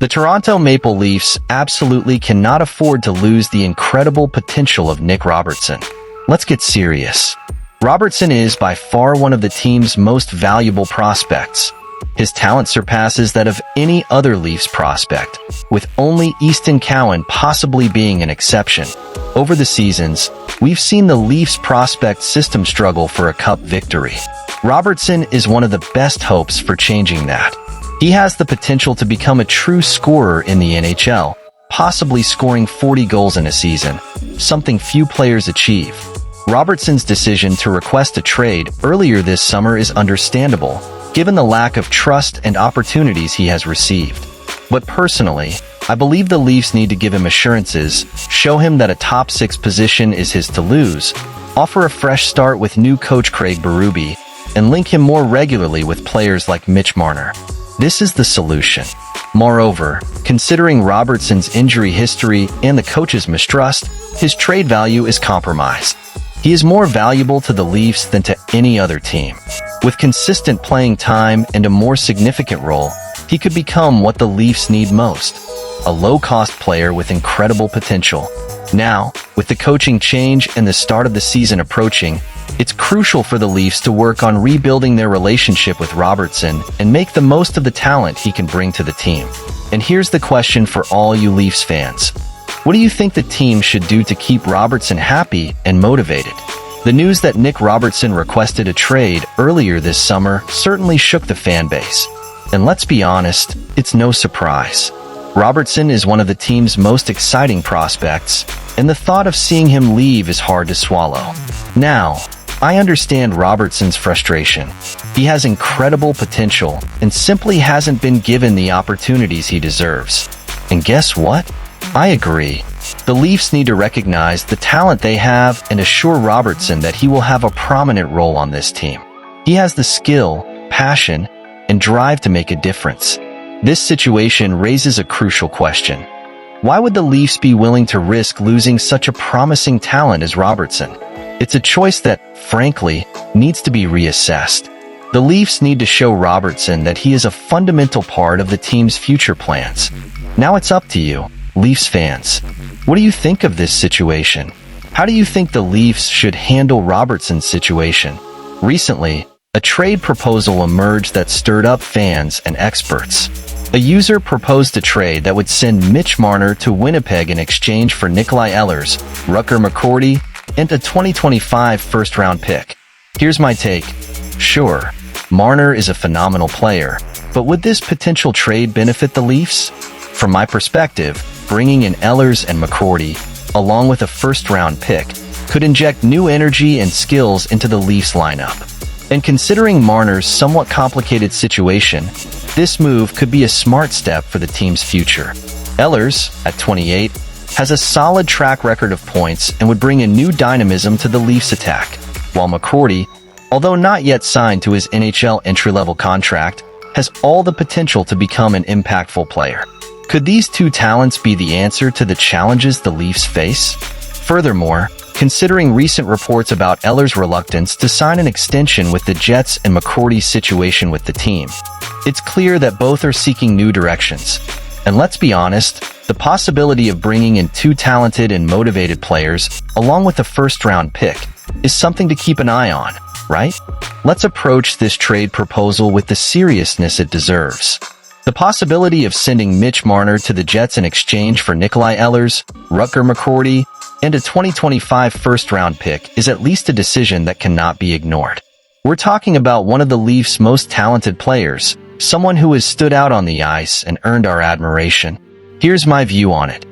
The Toronto Maple Leafs absolutely cannot afford to lose the incredible potential of Nick Robertson. Let's get serious. Robertson is by far one of the team's most valuable prospects. His talent surpasses that of any other Leafs prospect, with only Easton Cowan possibly being an exception. Over the seasons, we've seen the Leafs prospect system struggle for a cup victory. Robertson is one of the best hopes for changing that. He has the potential to become a true scorer in the NHL, possibly scoring 40 goals in a season, something few players achieve. Robertson's decision to request a trade earlier this summer is understandable, given the lack of trust and opportunities he has received. But personally, I believe the Leafs need to give him assurances, show him that a top 6 position is his to lose, offer a fresh start with new coach Craig Berube, and link him more regularly with players like Mitch Marner. This is the solution. Moreover, considering Robertson's injury history and the coach's mistrust, his trade value is compromised. He is more valuable to the Leafs than to any other team. With consistent playing time and a more significant role, he could become what the Leafs need most: a low-cost player with incredible potential. Now, with the coaching change and the start of the season approaching, it's crucial for the Leafs to work on rebuilding their relationship with Robertson and make the most of the talent he can bring to the team. And here's the question for all you Leafs fans. What do you think the team should do to keep Robertson happy and motivated? The news that Nick Robertson requested a trade earlier this summer certainly shook the fan base. And let's be honest, it's no surprise. Robertson is one of the team's most exciting prospects, and the thought of seeing him leave is hard to swallow. Now, I understand Robertson's frustration. He has incredible potential and simply hasn't been given the opportunities he deserves. And guess what? I agree. The Leafs need to recognize the talent they have and assure Robertson that he will have a prominent role on this team. He has the skill, passion, and drive to make a difference. This situation raises a crucial question. Why would the Leafs be willing to risk losing such a promising talent as Robertson? It's a choice that, frankly, needs to be reassessed. The Leafs need to show Robertson that he is a fundamental part of the team's future plans. Now it's up to you, Leafs fans. What do you think of this situation? How do you think the Leafs should handle Robertson's situation? Recently, a trade proposal emerged that stirred up fans and experts. A user proposed a trade that would send Mitch Marner to Winnipeg in exchange for Nikolai Ehlers, Rutger McCordy, and a 2025 first-round pick. Here's my take. Sure, Marner is a phenomenal player, but would this potential trade benefit the Leafs? From my perspective, bringing in Ehlers and McCordy, along with a first-round pick, could inject new energy and skills into the Leafs lineup. And considering Marner's somewhat complicated situation, this move could be a smart step for the team's future. Ehlers, at 28, has a solid track record of points and would bring a new dynamism to the Leafs attack, while McCordy, although not yet signed to his NHL entry-level contract, has all the potential to become an impactful player. Could these two talents be the answer to the challenges the Leafs face? Furthermore, considering recent reports about Ehlers' reluctance to sign an extension with the Jets and McCordy's situation with the team, it's clear that both are seeking new directions. And let's be honest, the possibility of bringing in two talented and motivated players, along with a first-round pick, is something to keep an eye on, right? Let's approach this trade proposal with the seriousness it deserves. The possibility of sending Mitch Marner to the Jets in exchange for Nikolai Ehlers, Rutger McCordy, and a 2025 first-round pick is at least a decision that cannot be ignored. We're talking about one of the Leafs' most talented players, someone who has stood out on the ice and earned our admiration. Here's my view on it.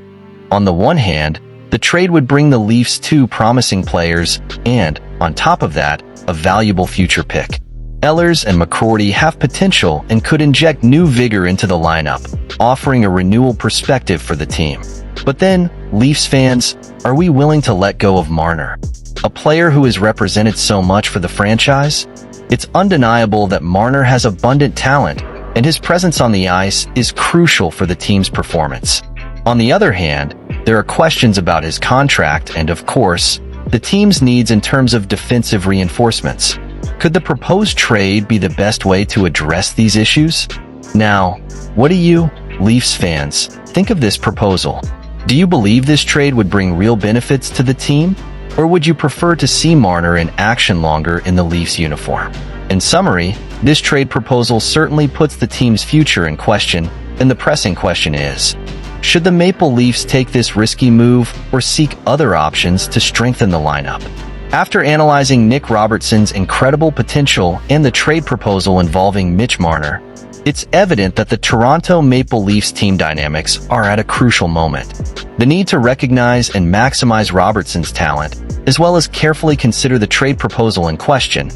On the one hand, the trade would bring the Leafs two promising players and, on top of that, a valuable future pick. Ehlers and McCordy have potential and could inject new vigor into the lineup, offering a renewal perspective for the team. But then, Leafs fans, are we willing to let go of Marner, a player who has represented so much for the franchise? It's undeniable that Marner has abundant talent, and his presence on the ice is crucial for the team's performance. On the other hand, there are questions about his contract and, of course, the team's needs in terms of defensive reinforcements. Could the proposed trade be the best way to address these issues? Now, what do you, Leafs fans, think of this proposal. Do you believe this trade would bring real benefits to the team? Or would you prefer to see Marner in action longer in the Leafs uniform? In summary, this trade proposal certainly puts the team's future in question, and the pressing question is, should the Maple Leafs take this risky move or seek other options to strengthen the lineup? After analyzing Nick Robertson's incredible potential and the trade proposal involving Mitch Marner, it's evident that the Toronto Maple Leafs team dynamics are at a crucial moment. The need to recognize and maximize Robertson's talent, as well as carefully consider the trade proposal in question,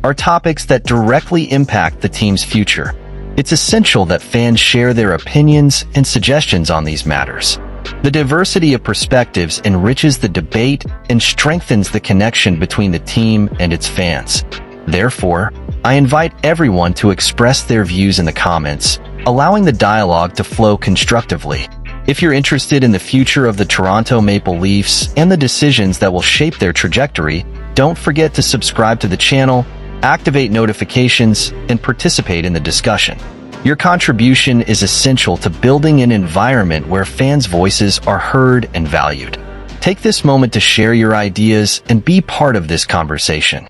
are topics that directly impact the team's future. It's essential that fans share their opinions and suggestions on these matters. The diversity of perspectives enriches the debate and strengthens the connection between the team and its fans. Therefore, I invite everyone to express their views in the comments, allowing the dialogue to flow constructively. If you're interested in the future of the Toronto Maple Leafs and the decisions that will shape their trajectory, don't forget to subscribe to the channel, activate notifications, and participate in the discussion. Your contribution is essential to building an environment where fans' voices are heard and valued. Take this moment to share your ideas and be part of this conversation.